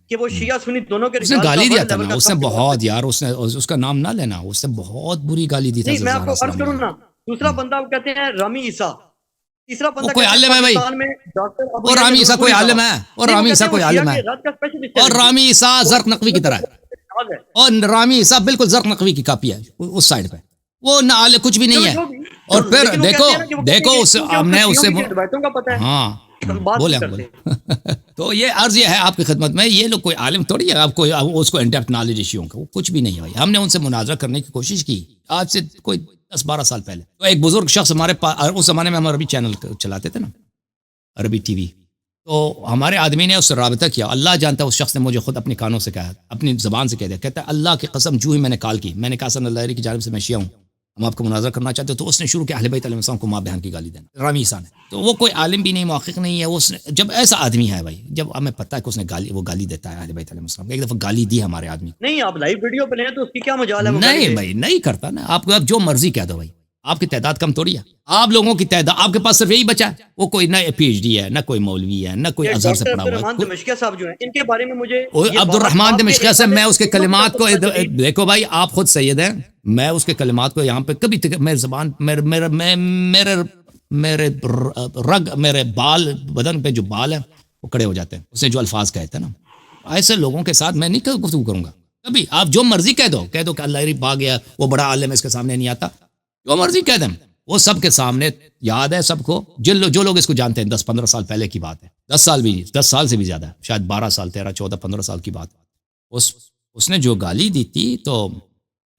کہ وہ شیعہ سنی دونوں کے اس نے گالی دیا تھا نا، اس نے بہت، یار اس کا نام نہ لینا، اس نے بہت بری گالی دی تھی۔ میں آپ کو عرض کروں نا، دوسرا بندہ وہ کہتے ہیں رامی عیسیٰ، تیسرا بندہ کوئی عالم ہے بھائی، اور رامی عیسیٰ کوئی عالم ہے، اور رامی عیسیٰ کوئی عالم ہے، اور رامی عیسیٰ زرق نقوی کی طرح ہے، اور رامی عیسیٰ بالکل زرق نقوی کی کاپی ہے اس سائڈ پہ، وہ نہ کچھ بھی نہیں ہے۔ اور پھر دیکھو ہم نے اس سے ہاں بولے تو یہ عرض یہ ہے آپ کی خدمت میں، یہ لوگ کوئی عالم تھوڑی ہے، آپ کو اس کو انڈیپتھ نالج ایشیوں کا، وہ کچھ بھی نہیں ہے بھائی۔ ہم نے ان سے مناظرہ کرنے کی کوشش کی آج سے کوئی 10-12 سال پہلے، تو ایک بزرگ شخص ہمارے پاس، اس زمانے میں ہم عربی چینل چلاتے تھے نا، عربی ٹی وی، تو ہمارے آدمی نے اس سے رابطہ کیا، اللہ جانتا ہے اس شخص نے مجھے خود اپنے کانوں سے کہا، اپنی زبان سے کہہ دیا، کہتا ہے اللہ کی قسم جو ہی میں نے کال کی، میں نے کہا حسن اللہ کی جانب سے میں شیعہ ہوں، ہم آپ کو مناظرہ کرنا چاہتے ہو، تو اس نے شروع کیا اہل بیت علیہ السلام کو ماں بہن کی گالی دینا، رامی عیسیٰ نے۔ تو وہ کوئی عالم بھی نہیں، محقق نہیں ہے، اس نے جب ایسا آدمی ہے بھائی، جب ہمیں پتہ ہے کہ اس نے وہ گالی دیتا ہے اہل بیت علیہ السلام، ایک دفعہ گالی دی ہمارے آدمی، نہیں آپ لائیو ویڈیو پہ لیں تو اس کی کیا مجال ہے؟ نہیں بھائی نہیں کرتا نا، آپ کو جو مرضی کہہ دو بھائی، آپ کی تعداد کم تھوڑی ہے، آپ لوگوں کی تعداد، آپ کے پاس صرف یہی بچا ہے، وہ کوئی نہ پی ایچ ڈی ہے، نہ کوئی مولوی ہے، نہ کوئی ازہر سے پڑھا ہوا ہے۔ دمشقیہ صاحب جو ہیں ان کے بارے میں مجھے عبد الرحمان دمشقیہ سے میں اس کے کلمات کو دیکھو بھائی، آپ خود سید ہیں، میں اس کے کلمات کو یہاں پہ کبھی میرے زبان میرے رگ، میرے بال، بدن پہ جو بال ہیں وہ کڑے ہو جاتے ہیں، اس نے جو الفاظ کہے تھے نا، ایسے لوگوں کے ساتھ میں نہیں گفتگو کروں گا کبھی۔ آپ جو مرضی کہہ دو کہ اللہ ریف آ گیا، وہ بڑا عالم ہے، اس کے سامنے نہیں آتا، جو مرضی کہہ دیں، وہ سب کے سامنے یاد ہے سب کو، جو لوگ اس کو جانتے ہیں، 10-15 سال پہلے کی بات ہے، 10 سال سے بھی زیادہ، شاید 12 سال، 13, 14, 15 سال کی بات۔ اس نے جو گالی دی تھی تو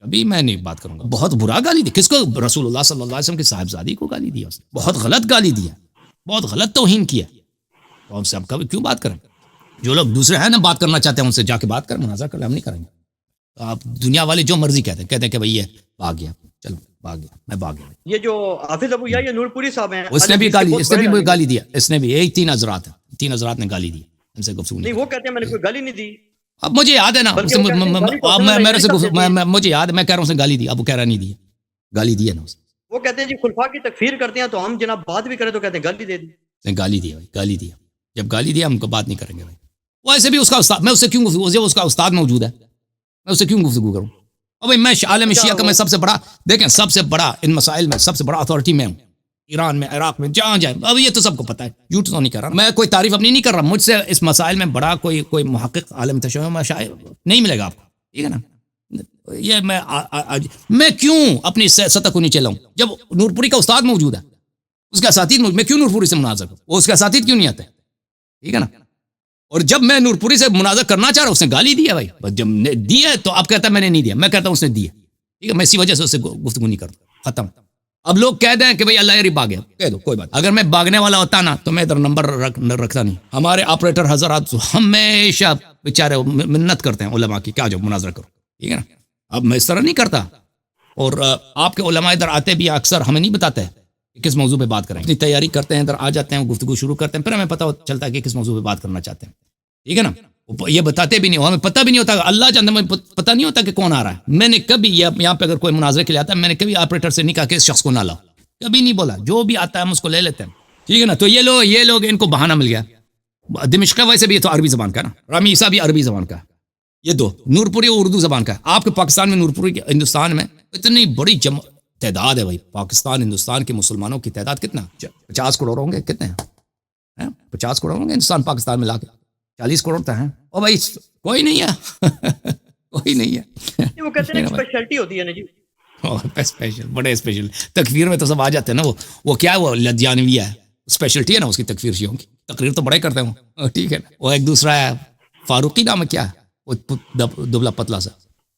کبھی میں نہیں بات کروں گا، بہت برا گالی دی، کس کو؟ رسول اللہ صلی اللہ علیہ وسلم کی صاحبزادی کو گالی دی، اس نے بہت غلط گالی دی ہے، بہت غلط توہین کیا، تو ہم سے ہم کبھی کیوں بات کریں؟ جو لوگ دوسرے ہیں نا بات کرنا چاہتے ہیں ان سے جا کے بات کریں، مناظرہ کریں، ہم نہیں کریں گے۔ تو آپ دنیا والے جو مرضی کہتے ہیں کہ بھئی یہ بھاگ گیا، چلو بھاگ گیا، میں بھاگ گیا. یہ جو حافظ ابو یا نور پوری صاحب ہیں، اس نے بھی گالی دیا، اس نے بھی یہی 3 حضرات نے گالی دی، ان سے گفتگو نہیں. وہ کہتے ہیں میں نے کوئی گالی نہیں دی. اب مجھے یاد ہے نا، میرے سے مجھے یاد ہے، میں کہہ رہا ہوں اس نے گالی دی، اب وہ کہہ رہا نہیں دی، گالی دی ہے نا. وہ کہتے ہیں جی خلفاء کی تکفیر کرتے ہیں، تو ہم جناب بات بھی کریں تو کہتے ہیں گالی دے دی. گالی دی بھائی، گالی دیا. جب گالی دیا ہم کو بات نہیں کریں گے بھائی. وہ ایسے بھی اس کا استاد، میں اس سے کیوں گفتگو، اس کا استاد موجود ہے، میں اس سے کیوں گفتگو کروں؟ اور بھائی میں عالم شیعہ کا میں سب سے بڑا، دیکھیں سب سے بڑا ان مسائل میں سب سے بڑا اتھارٹی میں ہوں، ایران میں، عراق میں، جہاں جائے. اب یہ تو سب کو پتہ ہے، جھوٹ تو نہیں کر رہا میں، کوئی تعریف اپنی نہیں کر رہا. مجھ سے اس مسائل میں بڑا کوئی محقق عالم تشیع نہیں ملے گا آپ کو، ٹھیک ہے نا. یہ میں کیوں اپنی سطح کو نیچے لاؤں جب نور پوری کا استاد موجود ہے، اس کا اساتید موجود، میں کیوں نور پوری سے مناظر کروں؟ وہ اس کا اساتید کیوں نہیں آتے؟ ٹھیک ہے نا. اور جب میں نور پوری سے مناظر کرنا چاہ رہا ہوں، اس نے گالی دیا بھائی. جب نے دیا تو آپ کہتا ہے میں نے نہیں دیا، میں کہتا ہوں اس نے دیا. ٹھیک ہے، میں اسی وجہ سے اس سے گفتگو نہیں کرتا، ختم. اب لوگ کہہ دیں کہ بھائی اللہ یاری بھاگ گیا، کہہ دو کوئی بات. اگر میں بھاگنے والا ہوتا نا تو میں ادھر نمبر رکھتا نہیں. ہمارے آپریٹر حضرات ہمیشہ بیچارے منت کرتے ہیں علماء کی، کیا جو مناظرہ کرو، ٹھیک ہے نا. اب میں اس طرح نہیں کرتا. اور آپ کے علماء ادھر آتے بھی اکثر ہمیں نہیں بتاتے کہ کس موضوع پہ بات کریں. اپنی تیاری کرتے ہیں، ادھر آ جاتے ہیں، گفتگو شروع کرتے ہیں، پھر ہمیں پتہ چلتا ہے کہ کس موضوع پہ بات کرنا چاہتے ہیں. ٹھیک ہے نا. یہ بتاتے بھی نہیں، ہمیں پتہ بھی نہیں ہوتا، اللہ جانتا ہے، مجھے پتہ نہیں ہوتا کہ کون آ رہا ہے. میں نے کبھی یہاں پہ اگر کوئی مناظرے کے لیے آتا ہے، میں نے کبھی آپریٹر سے نہیں کہا کہ اس شخص کو نہ لاؤ، کبھی نہیں بولا. جو بھی آتا ہے ہم اس کو لے لیتے ہیں، ٹھیک ہے نا. تو یہ لوگ ان کو بہانہ مل گیا. دمشق ویسے بھی یہ تو عربی زبان کا نا، رامی عیسیٰ بھی عربی زبان کا، یہ دو. نور پوری اردو زبان کا ہے. آپ کے پاکستان میں نور پوری ہندوستان میں اتنی بڑی تعداد ہے بھائی. پاکستان ہندوستان کے مسلمانوں کی تعداد کتنا؟ 50 کروڑ ہوں گے. کتنے ہیں؟ 50 کروڑ ہوں گے ہندوستان پاکستان میں لا کے. 40 کروڑ تو ہیں. او بھائی کوئی نہیں ہے کوئی نہیں ہے. وہ کہتے ہیں اسپیشلٹی ہوتی ہے نا جی، اسپیشل، بڑے اسپیشل. تکفیر میں تو سب آ جاتے ہیں نا. وہ کیا ہے، وہ لدیانوی ہے، اسپیشلٹی ہے نا اس کی. تکفیر شیعوں کی تقریر تو بڑے کرتے ہیں، ٹھیک ہے. وہ ایک دوسرا ہے فاروقی نام ہے، کیا ہے وہ دبلا پتلا سا.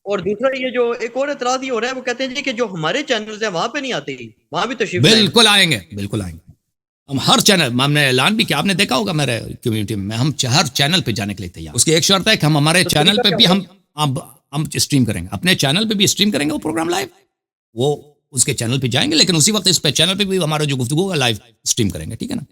اور دوسرا یہ جو ایک اور اعتراض یہ ہو رہا ہے، وہ کہتے ہیں جی کہ جو ہمارے چینلز ہیں وہاں پہ نہیں آتے، وہاں بھی تشریف بالکل آئیں گے، بالکل آئیں گے. ہم ہر چینل، ہم نے اعلان بھی کیا، آپ نے دیکھا ہوگا میرے کمیونٹی میں، ہم ہر چینل پہ جانے کے لیے تیار. اس کی ایک شرط ہے کہ ہم ہمارے چینل پہ بھی ہم اسٹریم کریں گے، اپنے چینل پہ بھی اسٹریم کریں گے وہ پروگرام لائیو. وہ اس کے چینل پہ جائیں گے، لیکن اسی وقت اس پہ چینل پہ بھی ہمارا جو گفتگو ہوگا لائیو اسٹریم کریں گے. ٹھیک ہے نا.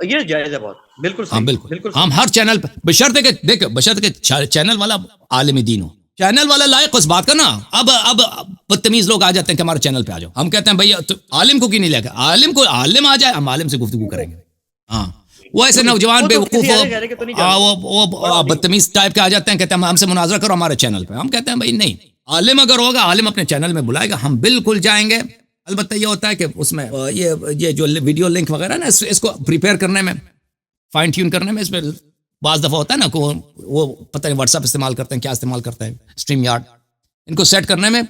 یہ جائز ہے بات، بالکل ہاں بالکل. ہم ہر چینل پہ بشرط کہ دیکھو، بشرط کہ چینل والا عالم دین ہو، چینل والا لائق اس بات کا نا. اب بدتمیز لوگ آ جاتے ہیں کہ ہمارے چینل پہ آ جاؤ. ہم کہتے ہیں بھیا عالم کو کیوں نہیں لے کے؟ عالم آ جائے، ہم عالم سے گفتگو کریں گے. ہاں وہ ایسے نوجوان بے وقوف وہ بدتمیز ٹائپ کے آ جاتے ہیں، کہتے ہیں ہم سے مناظرہ کرو ہمارے چینل پہ. ہم کہتے ہیں بھائی نہیں، عالم اگر ہوگا، عالم اپنے چینل میں بلائے گا، ہم بالکل جائیں گے. البتہ یہ ہوتا ہے کہ اس میں یہ جو ویڈیو لنک وغیرہ نا، اس کو پریپیئر کرنے میں، فائن ٹیون کرنے میں، اس میں بعض دفعہ ہوتا ہے نا کہ وہ پتہ نہیں واٹس ایپ استعمال کرتے ہیں، کیا استعمال کرتے ہیں، اسٹریم یارڈ، ان کو سیٹ کرنے میں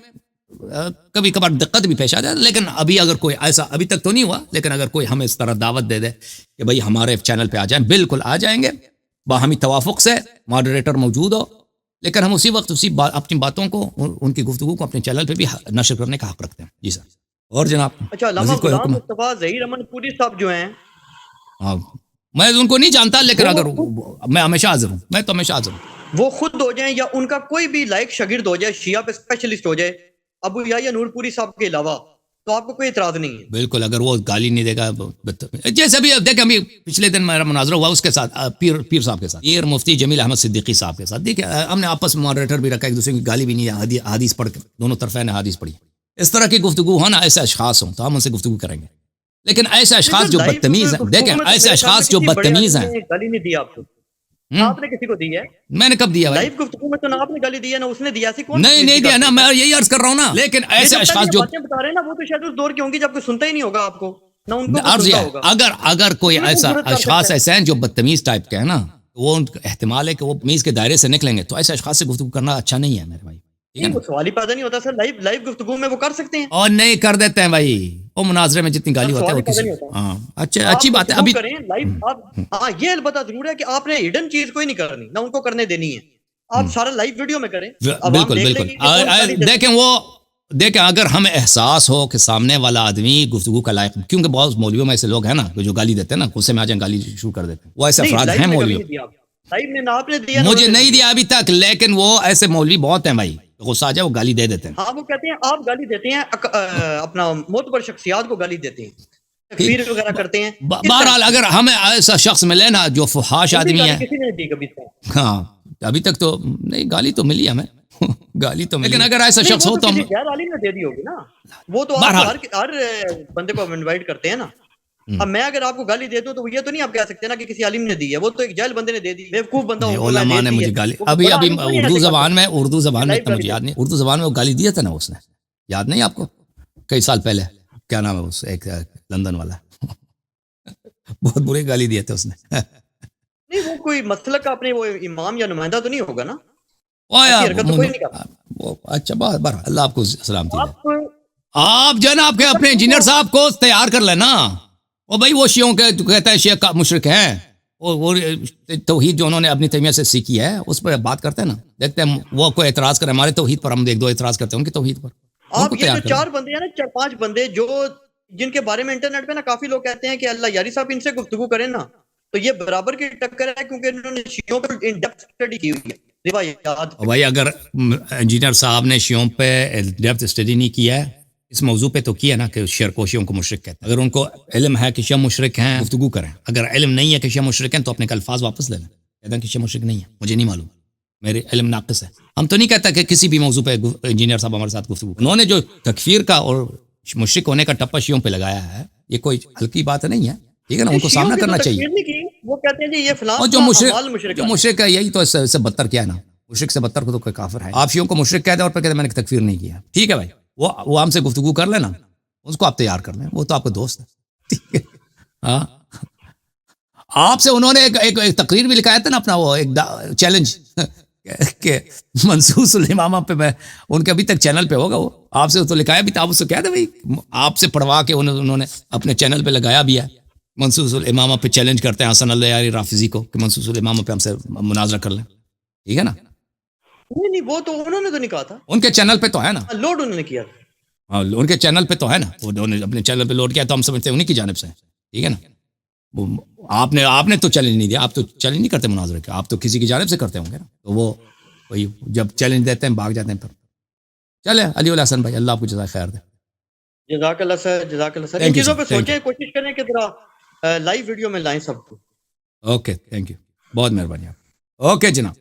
کبھی کبھار دقت بھی پیش آ جائے. لیکن ابھی اگر کوئی ایسا، ابھی تک تو نہیں ہوا، لیکن اگر کوئی ہمیں اس طرح دعوت دے دے کہ بھائی ہمارے چینل پہ آ جائیں، بالکل آ جائیں گے باہمی توافق سے، ماڈریٹر موجود ہو. لیکن ہم اسی وقت اپنی باتوں کو، ان کی گفتگو کو اپنے چینل پہ بھی نشر کرنے کا حق رکھتے ہیں. جی سر. اور جناب اچھا، علامہ غلام مصطفیٰ ظہیر امن پوری صاحب جو ہیں، میں ان کو نہیں جانتا، لیکن اگر میں ہمیشہ حاضر ہوں، میں تو ہمیشہ حاضر ہوں. وہ خود ہو جائیں یا ان کا کوئی بھی لائق شاگرد ہو جائے، شیعہ پہ اسپیشلسٹ ہو جائے، ابو یا نور پوری صاحب کے علاوہ، تو آپ کو کوئی اعتراض نہیں ہے؟ بالکل. اگر وہ گالی نہیں دے گا، جیسے بھی دیکھیں، ابھی پچھلے دن میرا مناظرہ ہوا اس کے ساتھ، پیر صاحب کے ساتھ، پیر مفتی جمیل احمد صدیقی صاحب کے ساتھ. دیکھیں ہم نے آپس میں ماڈریٹر بھی رکھا، ایک دوسرے کی گالی بھی نہیں ہے، حدیث پڑھ کے دونوں طرف نے حدیث پڑھی. اس طرح کی گفتگو ہو نا، ایسے اشخاص ہوں تو ہم ان سے گفتگو کریں گے. لیکن ایسے اشخاص جو بدتمیز ہیں، دیکھیں ایسے اشخاص جو بدتمیز ہیں. گالی نہیں دی آپ کو؟ آپ نے کسی کو دی ہے؟ میں نے کب دیا بھائی؟ لائیو گفتگو میں تو نہ آپ نے گالی دی ہے، نہ اس نے دیا. نہیں دیا نا، میں یہی عرض کر رہا ہوں نا. لیکن ایسے اشخاص جو باتیں بتا رہے ہیں نا، وہ تو شاید اس دور کی ہوں گی جب کوئی سنتا ہی نہیں ہوگا آپ کو، نہ ان کو سنتا ہوگا. اگر کوئی ایسا اشخاص ایسے ہیں جو بدتمیز ٹائپ کے ہیں نا، وہ احتمال ہے کہ وہ تمیز کے دائرے سے نکلیں گے، تو ایسے اشخاص سے گفتگو کرنا اچھا نہیں ہے میرے بھائی. سوال ہی پیدا نہیں ہوتا سر. لائیو گفتگو میں وہ کر سکتے ہیں اور نہیں کر دیتے ہیں بھائی. وہ مناظرے میں جتنی گالی ہوتی ہے وہ کسی، ہاں اچھی بات ہے. ابھی ہاں یہ البتہ ضرور ہے کہ آپ نے ہڈن چیز کوئی نہیں کرنی، نہ ان کو کرنے دینی ہے. آپ سارا لائیو ویڈیو میں کریں. بالکل. دیکھیں اگر ہمیں احساس ہو کہ سامنے والا آدمی گفتگو کا لائق، کیونکہ بہت مولویوں میں ایسے لوگ ہیں نا جو گالی دیتے ہیں نا، غصے میں آ جائیں گالی شروع کر دیتے ہیں، وہ ایسے افراد ہیں مولویوں. لائیو میں آپ نے دیا نا، مجھے نہیں دیا ابھی تک، لیکن وہ ایسے مولوی بہت ہیں بھائی، غصہ آ جائے وہ گالی دے دیتے ہیں. ہاں وہ کہتے ہیں آپ گالی دیتے ہیں اپنا معتبر شخصیات کو گالی دیتے ہیں، ٹھیک. تکفیر وغیرہ کرتے ہیں. بہرحال اگر ہمیں ایسا شخص ملے نا جو فحاش آدمی گالی ہے، کسی نے نہیں دی کبھی تک. ہاں ابھی تک تو نہیں، گالی تو ملی ہمیں گالی تو ملی، لیکن اگر ایسا نہیں شخص وہ ہو تو تو ہم کسی غیر عالم نے دے دی ہوگی نا، وہ تو آپ بہرحال ہر بندے کو انوائٹ کرتے ہیں نا. اب میں اگر آپ کو گالی دے دوں تو یہ تو نہیں آپ کہہ سکتے نا کہ کسی عالم نے دی ہے، وہ تو ایک جاہل بندے نے دے دی، بیوقوف بندہ نہیں، ہوں گا میں علماء دے نے دی مجھے ہے. گالی وہ ابھی بڑا عالم تھوڑی اردو ایسے کر زبان میں، اردو زبان میں لائیو اتنا گالی مجھے یاد دیتے. نہیں، اردو زبان میں وہ گالی دیا تھا نا اس نے، یاد نہیں آپ کو کئی سال پہلے؟ کیا نام ہے اس ایک لندن والا بہت بری گالی دیے تھے اس نے. نہیں وہ کوئی مسلک کا اپنے وہ امام یا نمائندہ تو نہیں ہوگا نا، او یا ایسی حرکت تو کوئی نہیں کرتا. وہ اچھا بہرحال اللہ آپ کو سلامتی دے. آپ آپ جناب کے اپنے انجینئر صاحب کو تیار کر لینا. وہ بھائی وہ شیعوں کے کہتا ہے شیعہ مشرک ہیں، وہ توحید جو انہوں نے اپنی تیمیہ سے سیکھی ہے اس پر بات کرتے ہیں نا، دیکھتے ہیں وہ کوئی اعتراض کرے ہمارے توحید پر، ہم ایک دو اعتراض کرتے ہیں ان کی توحید پر، ان آپ کو یہ تیار جو کر لیں. 4 بندے ہیں نا، 4-5 بندے جو جن کے بارے میں انٹرنیٹ پہ نا کافی لوگ کہتے ہیں کہ اللہ یاری صاحب ان سے گفتگو کریں نا تو یہ برابر کی ٹکر ہے، کیونکہ انہوں نے شیعوں پر ان ڈیپتھ اسٹڈی کی ہوئی ہے روایات پہ. بھائی اگر انجینئر صاحب نے شیعوں پہ ڈیپتھ اسٹڈی نہیں کیا ہے اس موضوع پہ، تو کیا نا کہ شیعوں کو مشرک کہتے ہیں. اگر ان کو علم ہے کہ شیعہ مشرک ہیں گفتگو کریں، اگر علم نہیں ہے کہ شیعہ مشرک ہیں تو اپنے الفاظ واپس لے لیں، کہتے ہیں کہ شیعہ مشرک نہیں ہے، مجھے نہیں معلوم، میرے علم ناقص ہے. ہم تو نہیں کہتا کہ کسی بھی موضوع پہ انجینئر صاحب ہمارے ساتھ گفتگو، انہوں نے جو تکفیر کا اور مشرک ہونے کا ٹپا شیعوں پہ لگایا ہے یہ کوئی ہلکی بات نہیں ہے، ٹھیک ہے نا، ان کو شیعوں سامنا کی تو کرنا چاہیے. تکفیر نہیں کی، وہ کہتے ہیں جی یہ فلاں اور فلاں اعمال مشرک جو ہے. مشرک ہے یہی تو اس سے بدتر کیا ہے نا، مشرک سے بدتر کو تو کوئی کافر ہے. آپ شیعوں کو مشرک کہتے ہیں اور پھر کہتے ہیں میں نے تکفیر نہیں کیا، ٹھیک ہے بھائی، وہ ہم سے گفتگو کر لینا، اس کو آپ تیار کر لیں، وہ تو آپ کا دوست ہے، ٹھیک ہے. ہاں آپ سے انہوں نے ایک تقریر بھی لکھایا تھا نا اپنا، وہ ایک چیلنج کہ منصوص الامامہ پہ، میں ان کے ابھی تک چینل پہ ہوگا، وہ آپ سے تو لکھایا بھی تھا، آپ اس سے کہہ دیں بھائی، آپ سے پڑھوا کے انہوں نے اپنے چینل پہ لگایا بھی ہے، منصوص الامامہ پہ چیلنج کرتے ہیں حسن اللہ یاری رافضی کو کہ منصوص الامامہ پہ ہم سے مناظرہ کر لیں، ٹھیک ہے نا. نہیں وہ تو انہوں نے تو نہیں کہا تھا، ان کے چینل پہ تو ہے نا، لوڈ انہوں نے کیا تھا. ہاں ان کے چینل پہ تو ہے نا، انہوں نے اپنے چینل پہ لوڈ کیا تو ہم سمجھتے ہیں انہیں کی جانب سے، ٹھیک ہے نا. آپ نے تو چیلنج نہیں دیا، آپ تو چیلنج نہیں کرتے مناظرے کے، آپ تو کسی کی جانب سے کرتے ہوں گے نا، تو وہ وہی جب چیلنج دیتے ہیں بھاگ جاتے ہیں. پھر چلے علی الحسن بھائی، اللہ آپ کو جزائے خیر دے. جزاک اللہ سر، جزاک اللہ سر. ان تھینک یو چیزوں سر، پہ تھینک سوچیں، کوشش کریں کہ ذرا لائیو ویڈیو میں لائیں سب کو. یو. اوکے تھینک یو، بہت مہربانی آپ. اوکے جناب.